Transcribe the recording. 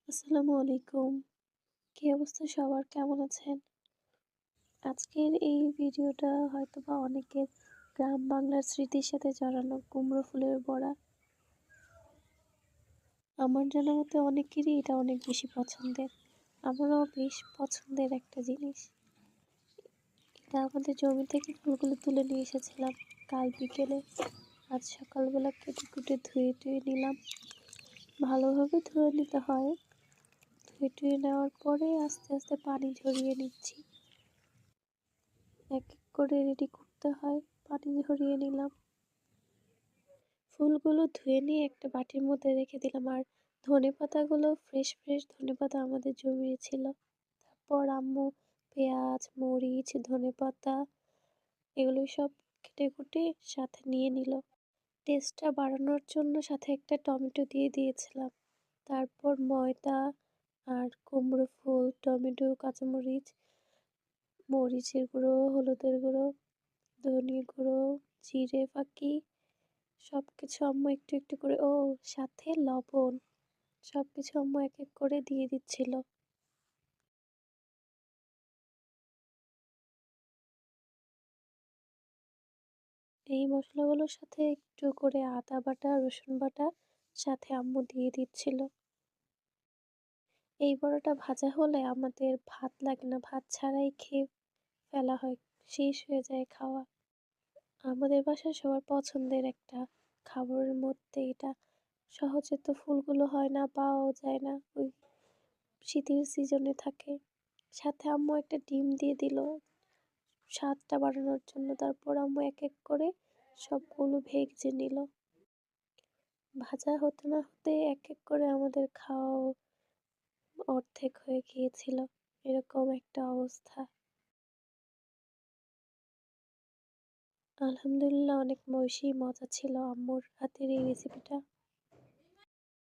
আসসালামু আলাইকুম। কি অবস্থা সবার? কেমন আছেন? আজকের এই ভিডিওটা হয়তোবা অনেকের গ্রাম বাংলার স্মৃতির সাথে জড়ানো কুমড়ো ফুলের বড়া। আমার জানা মতে অনেকেরই এটা অনেক বেশি পছন্দের। আমারও বেশ পছন্দের একটা জিনিস। এটা আমাদের জমি থেকে ফুলগুলো তুলে নিয়ে এসেছিলাম কাল বিকেলে। আজ সকালবেলা কেটে কুটে ধুয়ে টুয়ে নিলাম। ভালোভাবে ধুয়ে নিতে হয়। ধুয়ে টুয়ে নেওয়ার পরে আস্তে আস্তে পানি ঝরিয়ে নিচ্ছি। এক এক করে রেডি করতে হয়। পানি ঝরিয়ে নিলাম। ফুলগুলো ধুয়ে নিয়ে একটা বাটির মধ্যে রেখে দিলাম। আর ধনেপাতাগুলো ফ্রেশ ধনেপাতা আমাদের জমিয়েছিল। তারপর আম্মু পেঁয়াজ, মরিচ, ধনেপাতা এগুলো সব কেটে কুটে সাথে নিয়ে নিল। টেস্টটা বাড়ানোর জন্য সাথে একটা টমেটো দিয়ে দিয়েছিলাম। তারপর ময়দা আর কুমড়ো ফুল, টমেটো, কাঁচামরিচ, মরিচের গুঁড়ো, হলুদের গুঁড়ো, ধনিয়া গুঁড়ো, জিরে ফাঁকি সবকিছু আম্মু একটু একটু করে সাথে লবণ সবকিছু আম্মু এক এক করে দিয়ে দিচ্ছিল। এই মশলাগুলোর সাথে একটু করে আদা বাটা, রসুন বাটা সাথে আম্মু দিয়ে দিচ্ছিল। এই বড়াটা ভাজা হলে আমাদের ভাত লাগে না, ভাত ছাড়াই খেয়ে ফেলা হয়, শেষ হয়ে যায় খাওয়া। আমাদের বাসায় সবার পছন্দের একটা খাবারের মধ্যে এটা। সহজে তো ফুলগুলো হয় না, পাওয়াও যায় না, ওই শীতের সিজনে থাকে। সাথে আম্মু একটা ডিম দিয়ে দিল স্বাদটা বাড়ানোর জন্য। তারপর আম্মু এক এক করে সবগুলো ভেজে নিল। ভাজা হতে না হতে এক এক করে আমাদের খাওয়াও অর্ধেক হয়ে গিয়েছিল। এরকম একটা অবস্থা। আলহামদুলিল্লাহ অনেক বেশি মজা ছিল আম্মুর হাতের এই রেসিপিটা।